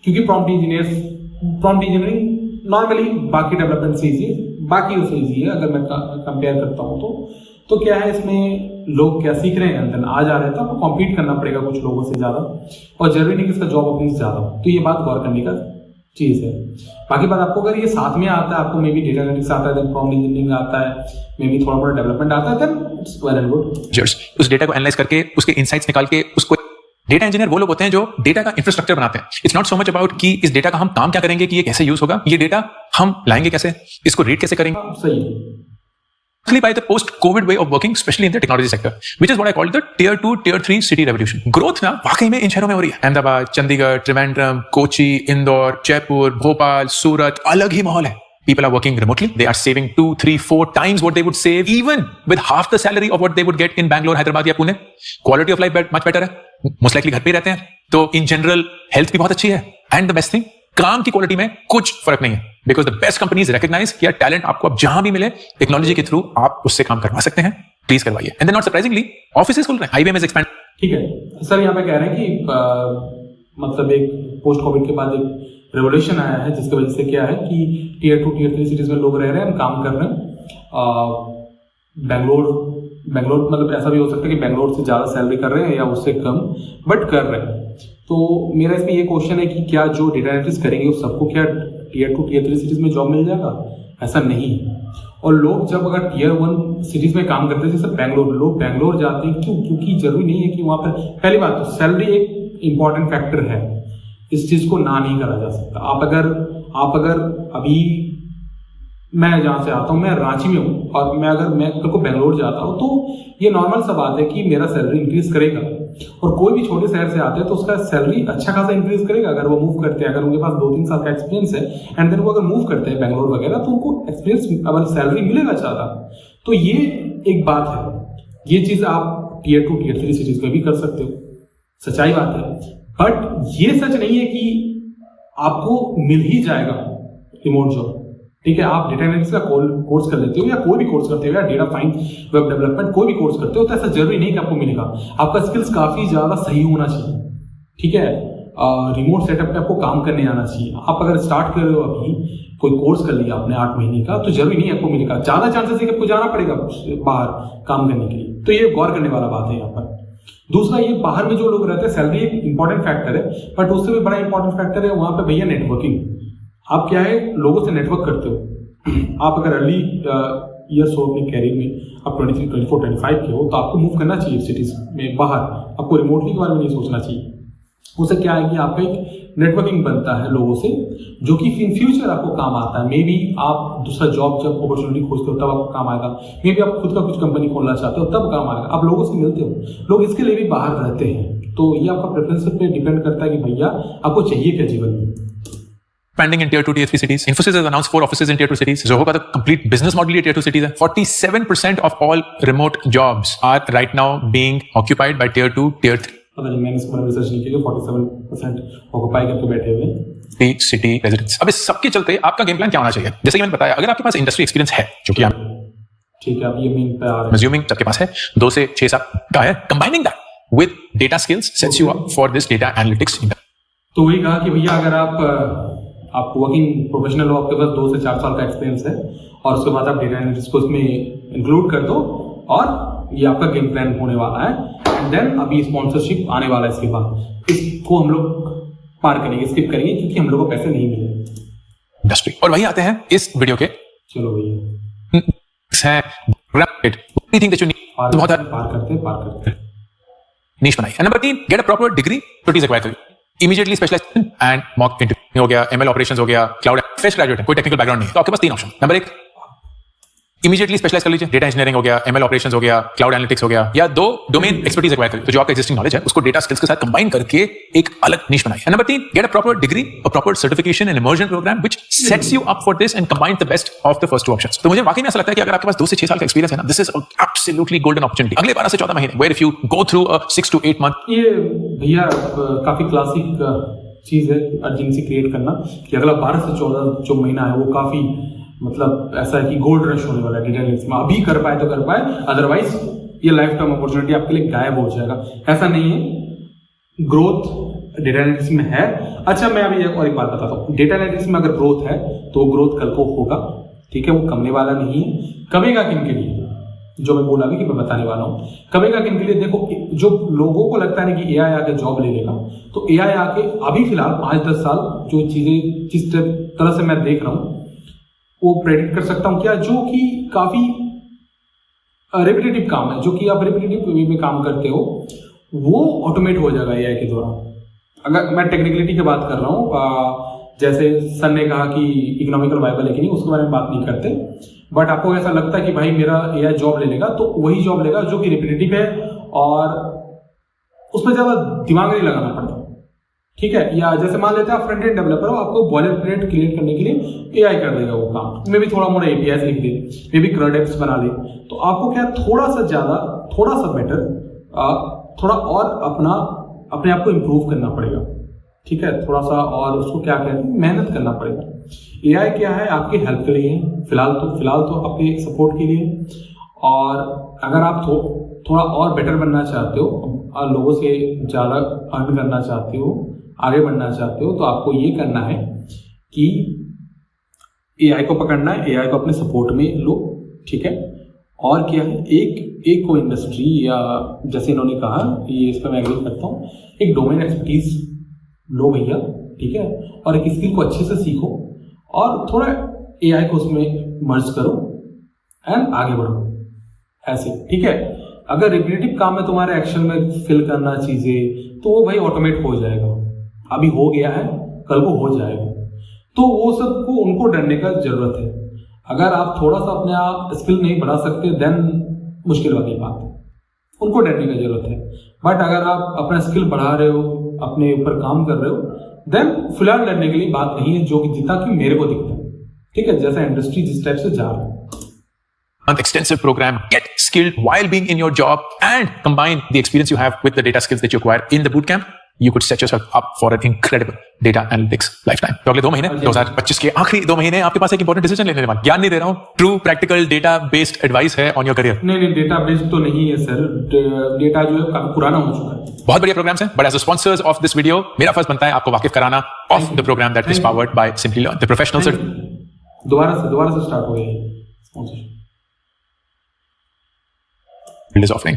क्योंकि प्रॉम्प्ट इंजीनियरिंग नॉर्मली बाकी डेवलपमेंट से इजी है, बाकी उससे इजी है अगर मैं कंपेयर करता हूँ तो क्या है, इसमें लोग क्या सीख रहे हैं, अंदर आ जा रहे हैं, तो आपको कॉम्पीट करना पड़ेगा कुछ लोगों से ज्यादा, और जरूरी नहीं कि इसका जॉब अपनी ज्यादा हो। तो ये बात गौर करने का चीज है। बाकी बात, आपको अगर ये साथ में आता है, आपको मे बी डेटा एनालिटिक्स आता है, देन प्रॉम्प्ट इंजीनियरिंग आता है, मे बी थोड़ा मोड़ा डेवलपमेंट आता है, then it's well and good. उस डेटा को एनालाइज करके उसके इनसाइट्स निकाल के उसको, डेटा इंजीनियर वो लोग होते हैं जो डेटा का इंफ्रास्ट्रक्चर बनाते हैं। It's not so much about कि इस डेटा का हम काम क्या करेंगे, कि ये कैसे यूज होगा, ये डेटा हम लाएंगे कैसे, इसको रीड कैसे करेंगे। सही है। by the post-COVID way of working, especially in the technology sector, which is what I call the tier 2, tier 3 city revolution. Growth ना वाकई में इन शहरों में हो रही है. अहमदाबाद, चंडीगढ़, त्रिवेंद्रम, कोची, इंदौर, जयपुर, भोपाल, सूरत, अलग ही माहौल है. People are working remotely. They are saving 2, 3, 4 times what they would save, even with half the salary of what they would get in Bangalore, Hyderabad या Pune. Quality of life much better है. Most likely घर पे ही रहते हैं. तो in general health भी बहुत अच्छी है. And the best thing, काम की क्वालिटी में कुछ फर्क नहीं है. Because the best companies recognise कि टैलेंट आपको अब जहां भी मिले टेक्नोलॉजी के थ्रू आप उससे काम करवा सकते हैं. प्लीज करवाइए. And then not surprisingly offices खुल रहे हैं. IBM is expand. ठीक है सर, यहाँ पे कह रहे हैं कि मतलब एक पोस्ट कोविड के बाद एक रेवोल्यूशन आया है जिसकी वजह से क्या है कि टियर 2 टियर 3 सिटीज में लोग रह रहे हैं, काम कर रहे हैं. बेंगलोर मतलब ऐसा भी हो सकता है कि बेंगलोर से ज़्यादा सैलरी कर रहे हैं या उससे कम, बट कर रहे हैं. तो मेरा इसमें ये क्वेश्चन है कि क्या जो डेटा एनालिटिक्स करेंगे उस सबको क्या टियर 2 टियर 3 सिटीज में जॉब मिल जाएगा? ऐसा नहीं. और लोग जब अगर टियर 1 सिटीज में काम करते हैं, जैसे बेंगलोर, लोग बेंगलोर जाते हैं क्यों? क्योंकि जरूरी नहीं है कि वहाँ पर, पहली बात तो सैलरी एक इम्पॉर्टेंट फैक्टर है, इस चीज को ना नहीं करा जा सकता. आप अगर अभी मैं जहाँ से आता हूँ, मैं रांची में हूँ, और मैं कल को बेंगलोर जाता हूँ, तो ये नॉर्मल सा बात है कि मेरा सैलरी इंक्रीज करेगा. और कोई भी छोटे शहर से आते हैं तो उसका सैलरी अच्छा खासा इंक्रीज करेगा अगर वो मूव करते हैं. अगर उनके पास 2-3 साल का एक्सपीरियंस है एंड देन वो अगर मूव करते हैं बेंगलोर वगैरह, तो उनको एक्सपीरियंस अब सैलरी मिलेगा ज्यादा. तो ये एक बात है. ये चीज आप टियर 2 टियर 3 सिटीज में भी कर सकते हो, सच्चाई बात है. बट ये सच नहीं है कि आपको मिल ही जाएगा रिमोट जॉब. ठीक है, आप डेटा एनालिटिक्स का कोर्स कर लेते हो या कोई भी कोर्स करते हो या डेटा साइंस, वेब डेवलपमेंट, कोई भी कोर्स करते हो, तो ऐसा जरूरी नहीं कि आपको मिलेगा. आपका स्किल्स काफी ज्यादा सही होना चाहिए. ठीक है, रिमोट सेटअप पे आपको काम करने आना चाहिए. आप अगर स्टार्ट कर रहे हो अभी, कोई कोर्स कर लिया आपने 8 महीने का, तो जरूरी नहीं आपको मिलेगा. ज्यादा चांसेस है कि आपको जाना पड़ेगा बाहर काम करने के लिए. तो ये गौर करने वाला बात है यहाँ पर. दूसरा, ये बाहर में जो लोग रहते हैं, सैलरी एक इंपॉर्टेंट फैक्टर है, बट उससे भी बड़ा इंपॉर्टेंट फैक्टर है वहां पे भैया नेटवर्किंग. आप क्या है, लोगों से नेटवर्क करते हो. आप अगर अर्ली ईयर्स हो अपने कैरियर में, आप 23, 24, 25 के हो, तो आपको मूव करना चाहिए सिटीज में बाहर. आपको रिमोटली के बारे में नहीं सोचना चाहिए. उससे क्या है कि आपका एक नेटवर्किंग बनता है लोगों से, जो कि इन फ्यूचर आपको काम आता है. मे बी आप दूसरा जॉब जब अपॉर्चुनिटी खोजते हो तब आपको काम आएगा. मे बी आप खुद का कुछ कंपनी खोलना चाहते हो तब काम आएगा. आप लोगों से मिलते हो, लोग इसके लिए भी बाहर रहते हैं. तो ये आपका प्रेफरेंस पे डिपेंड करता है कि भैया आपको चाहिए क्या जीवन में. Expanding in tier 2, tier 3 cities. Infosys has announced 4 offices in tier 2 cities. Zoho का तो complete business model ही tier 2 cities है. 47% of all remote jobs are right now being occupied by tier 2, tier 3. पता नहीं, मैंने इस बारे में रिसर्च नहीं किया. 47% ऑक्यूपाई करके बैठे हुए सिटी रेजिडेंट्स. अब इस सबके चलते आपका गेम प्लान क्या होना चाहिए? जैसे कि मैंने बताया, अगर आपके पास इंडस्ट्री एक्सपीरियंस है, जो कि आप ठीक है, अब ये मेन पे आ रहा है. Assuming सबके पास है, 2 से 6 साल का है. Combining that with data skills sets you up for this data analytics. तो वही कहा कि भैया अगर आप वर्किंग प्रोफेशनल हो, आपके पास 2 से 4 साल का एक्सपीरियंस है, और उसके बाद आप डेटा एनालिटिक्स को इसमें इंक्लूड कर दो, और ये आपका गेम प्लान होने वाला है. एंड देन अभी स्पॉन्सरशिप आने वाला है. इसके बाद इसको हम लोग पार करेंगे, स्किप करेंगे, क्योंकि हम लोग को पैसे नहीं मिले इंडस्ट्री. और वही आते हैं इस वीडियो के. चलो भैया, पार करते नीश बनाई. Number 3, get a proper degree expertise acquire करिए. Immediately specialisation and mock interview हो गया, एमएल ऑपरेशंस हो गया, क्लाउड फ्रेश ग्रेजुएट है, कोई टेक्निकल बैकग्राउंड नहीं है, तो आपके पास 3 ऑप्शन. नंबर 1, इमीडिएटली स्पेशलाइज कर लीजिए. डेटा इंजीनियरिंग हो गया, एमएल ऑपरेशंस हो गया, क्लाउड एनालिटिक्स हो गया, या 2 डोमेन एक्सपर्टीज एक्वायर करिए. तो जो आपका एक्जिस्टिंग नॉलेज है उसको डेटा स्किल्स के साथ कंबाइन करके एक अलग निश बनाइए. Number 3, get a proper degree, a proper certification and immersion program which sets you up for this and combines the best of the first 2 options. तो मुझे वाकई में ऐसा लगता है कि अगर आपके पास 2 से 6 साल का एक्सपीरियंस है ना, this is absolutely golden opportunity. अगले 12 से 14 महीने, where if you go through a 6 to 8 month. ये भैया काफी क्लासिक चीज है अर्जेंसी क्रिएट करना, कि अगला 12 से 14 जो महीना है वो काफी मतलब ऐसा है कि गोल्ड रश होने वाला है डेटा एनालिटिक्स में. अभी कर पाए तो कर पाए, अदरवाइज ये लाइफ टाइम अपॉर्चुनिटी आपके लिए गायब हो जाएगा. ऐसा नहीं है, ग्रोथ डेटा एनालिटिक्स में है. अच्छा, मैं अभी एक बात बताता हूँ. डेटा एनालिटिक्स में अगर ग्रोथ है तो ग्रोथ कल को होगा. ठीक है, वो कमने वाला नहीं है. कमेगा किन के लिए, जो मैं बोला भी कि मैं बताने वाला हूँ. कमेगा किन के लिए? देखो, जो लोगों को लगता है ना कि एआई आके जॉब ले लेगा, तो एआई आके अभी फिलहाल 5-10 साल जो चीजें जिस तरह से मैं देख रहा हूँ वो प्रेडिक्ट कर सकता हूँ क्या, जो कि काफी रेपिटेटिव काम है, जो कि आप रेपिटेटिव वे में काम करते हो, वो ऑटोमेट हो जाएगा एआई के द्वारा. अगर मैं टेक्निकलिटी की बात कर रहा हूँ, जैसे सर ने कहा कि इकोनॉमिकल वायबल है कि नहीं, उसके बारे में बात नहीं करते. बट आपको ऐसा लगता है कि भाई मेरा एआई जॉब ले लेगा, तो वही जॉब लेगा जो कि रिपीटेटिव है और उसमें ज्यादा दिमाग नहीं लगाना पड़ता, ठीक है। या जैसे मान लेते हैं आप फ्रंट एंड डेवलपर हो, आपको बॉयलर प्लेट क्रिएट करने के लिए एआई कर देगा वो काम, मे भी थोड़ा मोड़ा एपीआई लिख दे, मे भी CRUD एप्स बना ले, तो आपको क्या थोड़ा सा ज्यादा, थोड़ा सा बेटर, थोड़ा और अपने आप को इम्प्रूव करना पड़ेगा, ठीक है। थोड़ा सा और उसको क्या कहते हैं, मेहनत करना पड़ेगा। एआई क्या है, आपकी हेल्प के लिए है फिलहाल तो आपके सपोर्ट के लिए। और अगर आप थोड़ा और बेटर बनना चाहते हो, लोगों से ज़्यादा अर्न करना चाहते हो, आगे बढ़ना चाहते हो, तो आपको ये करना है कि एआई को पकड़ना है, एआई को अपने सपोर्ट में लो, ठीक है। और क्या है, एक को इंडस्ट्री या जैसे इन्होंने कहा, ये इस पर मैं एग्री करता हूँ, एक डोमेन एक्सपर्टीज लो भैया, ठीक है, और एक स्किल को अच्छे से सीखो और थोड़ा एआई को उसमें मर्ज करो एंड आगे बढ़ो, ऐसे, ठीक है। अगर रिपीटेटिव काम है तुम्हारे एक्शन में फिल करना चीजें, तो वो भाई ऑटोमेट हो जाएगा, अभी हो गया है, कल को हो जाएगा, तो वो सबको उनको डरने का जरूरत है। अगर आप थोड़ा सा अपना स्किल नहीं बढ़ा सकते, देन मुश्किल वाली बात है, उनको डरने की जरूरत है। बट अगर आप अपना स्किल बढ़ा रहे हो, अपने ऊपर काम कर रहे हो, देन फिलहाल डरने के लिए बात नहीं है, जो कि जितना कि मेरे को दिखता है, ठीक है, जैसा इंडस्ट्री जिस टाइप से जा रहा है। Extensive program, get skilled while being in your job and combine the experience you have with the data skills that you acquire in the bootcamp. You could set yourself up for an incredible data analytics lifetime. तो अगले 2 महीने 2025 के आखिरी 2 महीने आपके पास एक important decision लेने वाला, ज्ञान नहीं दे रहा हूँ, true practical data based advice है ऑन योर करियर। नहीं, डेटा बेस्ड तो नहीं है सर, डेटा जो है काफी पुराना हो चुका है। बहुत बढ़िया प्रोग्राम्स हैं, but as a sponsors of this video मेरा फर्ज बनता है आपको वाकिफ कराना of the program that is powered by Simplilearn, the professionals. दोबारा से स्टार्ट हो गया sponsorship is offering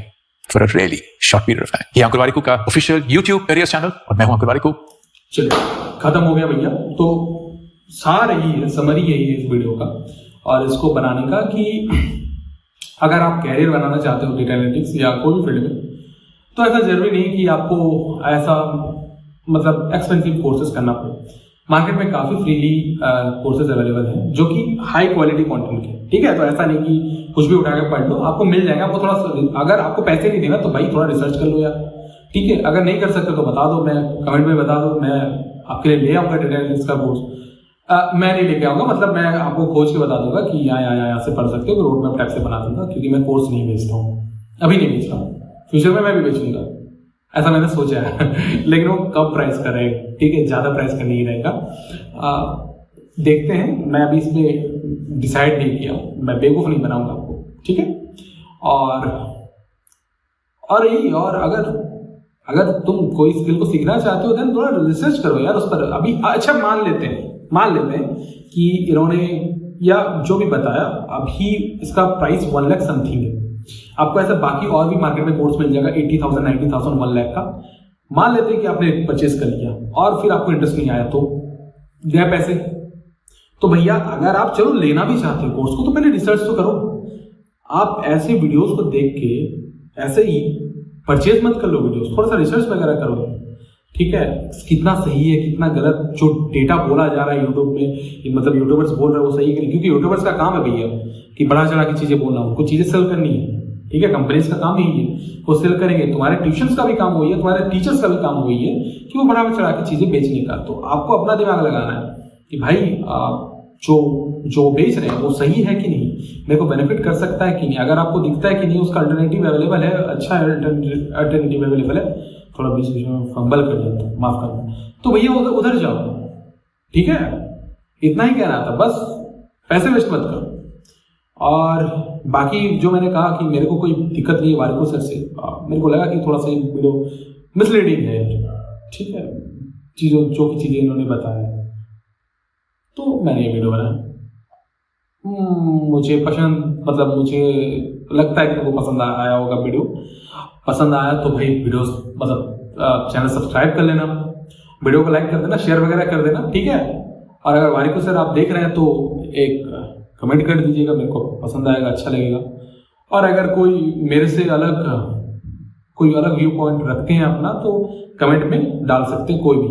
for a really short period of time. ये अंकुर वारिकू का ऑफिशियल YouTube करियर चैनल और मैं हूं अंकुर वारिकू। चलिए खत्म हो गया भैया, तो सार यही है, समरी यही है इस वीडियो का और इसको बनाने का कि अगर आप कैरियर बनाना चाहते हो डेटा एनालिटिक्स या कोई भी फील्ड में, तो ऐसा जरूरी नहीं कि आपको ऐसा मतलब एक्सपेंसिव कोर्सेज करना पड़े। मार्केट में काफी फ्रीली कोर्सेज अवेलेबल हैं जो कि हाई क्वालिटी कंटेंट के, ठीक है। तो ऐसा नहीं कि कुछ भी उठा के पढ़ लो, आपको मिल जाएगा। आपको थोड़ा, अगर आपको पैसे नहीं देना तो भाई थोड़ा रिसर्च कर लो यार, ठीक है। अगर नहीं कर सकते तो बता दो, मैं कमेंट में बता दो, मैं आपके लिए ले आऊंगा डेटा एनालिटिक्स का कोर्स। मैं नहीं लेके आऊंगा, मतलब मैं आपको खोज के बता दूंगा कि यहाँ से पढ़ सकते हो, रोड मैप टाइप से बना दूंगा, क्योंकि मैं कोर्स नहीं बेचता हूँ, अभी नहीं बेच रहा हूँ, फ्यूचर में मैं भी बेचूंगा, ऐसा मैंने सोचा है लेकिन वो कब प्राइस का रहेगा, ठीक है, ज्यादा प्राइस का नहीं रहेगा। देखते हैं, मैं अभी इसमें डिसाइड नहीं किया, मैं बेवकूफ नहीं बनाऊंगा आपको, ठीक है। और यही, और अगर तुम कोई स्किल को सीखना चाहते हो देन थोड़ा रिसर्च करो यार उस पर। अभी अच्छा मान लेते हैं कि इन्होंने या जो भी बताया, अभी इसका प्राइस 1 लाख समथिंग है। आपको ऐसा बाकी और भी मार्केट में कोर्स मिल जाएगा 80,000, 90,000, 1 लाख का। मान लेते हैं कि आपने परचेस कर लिया और फिर आपको इंटरेस्ट नहीं आया, तो गए पैसे। तो भैया अगर आप चलो लेना भी चाहते हो कोर्स को, तो पहले रिसर्च तो करो। आप ऐसे वीडियोस को देख के ऐसे ही परचेज मत कर लो वीडियोस, थोड़ा सा रिसर्च वगैरह करो, ठीक है। कितना सही है, कितना गलत, जो डेटा बोला जा रहा है यूट्यूब में, मतलब यूट्यूबर्स बोल रहे हैं वो सही है, क्योंकि यूट्यूबर्स का काम है भैया कि बढ़ा चढ़ा की चीजें बोलना, उनको चीजें सेल करनी है, ठीक है। कंपनीज का काम यही है, वो सेल करेंगे। तुम्हारे ट्यूशंस का भी काम वही है, तुम्हारे टीचर्स का भी काम वही है कि वो बढ़ा चढ़ा की चीजें बेचने का। तो आपको अपना दिमाग लगाना है कि भाई जो बेच रहे हैं वो सही है कि नहीं, मेरे को बेनिफिट कर सकता है कि नहीं। अगर आपको दिखता है कि नहीं उसका अल्टरनेटिव अवेलेबल है, अच्छा अल्टरनेटिव अवेलेबल है, थोड़ा बीच में फंबल कर जाता हूं, माफ करना, तो भैया उधर जाओ, ठीक है। इतना ही कहना था, बस पैसे वेस्ट मत करो। और बाकी जो मैंने कहा कि मेरे को कोई दिक्कत नहीं है वारिको सर से, मेरे को लगा कि थोड़ा सा वीडियो मिसलीडिंग है, ठीक है, जो की चीजें इन्होंने बताया, तो मैंने ये वीडियो बनाया। मुझे पसंद, मतलब मुझे लगता है कि तुमको पसंद आया होगा वीडियो। पसंद आया तो भाई वीडियो मतलब चैनल सब्सक्राइब कर लेना, वीडियो को लाइक कर देना, शेयर वगैरह कर देना, ठीक है। और अगर वारिको सर आप देख रहे हैं तो एक कमेंट कर दीजिएगा, मेरे को पसंद आएगा, अच्छा लगेगा। और अगर कोई मेरे से कोई अलग व्यू पॉइंट रखते हैं अपना, तो कमेंट में डाल सकते हैं कोई भी,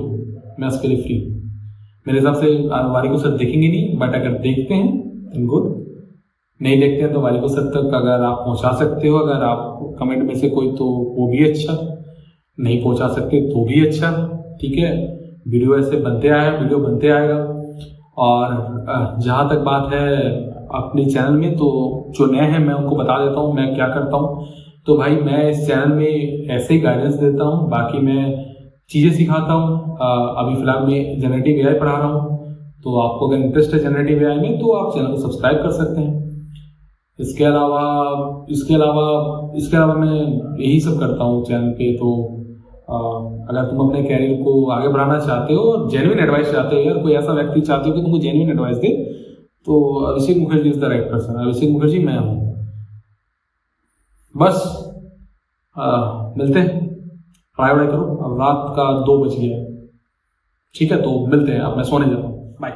मैं उसके लिए फ्री हूँ। मेरे हिसाब से वारिको सर देखेंगे नहीं, बट अगर देखते हैं गुड, नहीं देखते हैं तो वालेकुम सलाम तक अगर आप पहुंचा सकते हो, अगर आप कमेंट में से कोई, तो वो भी अच्छा, नहीं पहुंचा सकते तो भी अच्छा, ठीक है। वीडियो ऐसे बनते आया, वीडियो बनते आएगा। और जहाँ तक बात है अपने चैनल में, तो जो नए हैं मैं उनको बता देता हूँ मैं क्या करता हूँ। तो भाई मैं इस चैनल में ऐसे ही गाइडेंस देता हूँ, बाकी मैं चीज़ें सिखाता हूँ। अभी फिलहाल मैं जनरेटिव एआई पढ़ा रहा हूँ, तो आपको अगर इंटरेस्ट है जनरेटिव एआई में तो आप चैनल को सब्सक्राइब कर सकते हैं। इसके अलावा मैं यही सब करता हूँ चैनल पे। तो अगर तुम अपने कैरियर को आगे बढ़ाना चाहते हो और जेन्युइन एडवाइस चाहते हो, यार कोई ऐसा व्यक्ति चाहते हो कि तुमको जेन्युइन एडवाइस दे, तो Abhishek Mukherjee is the right person. Abhishek Mukherjee मैं हूँ। बस मिलते हैं, ट्राई वाई करो। अब रात का 2 बज गया, ठीक है, तो मिलते हैं। अब मैं सोने जा रहा हूँ, बाय।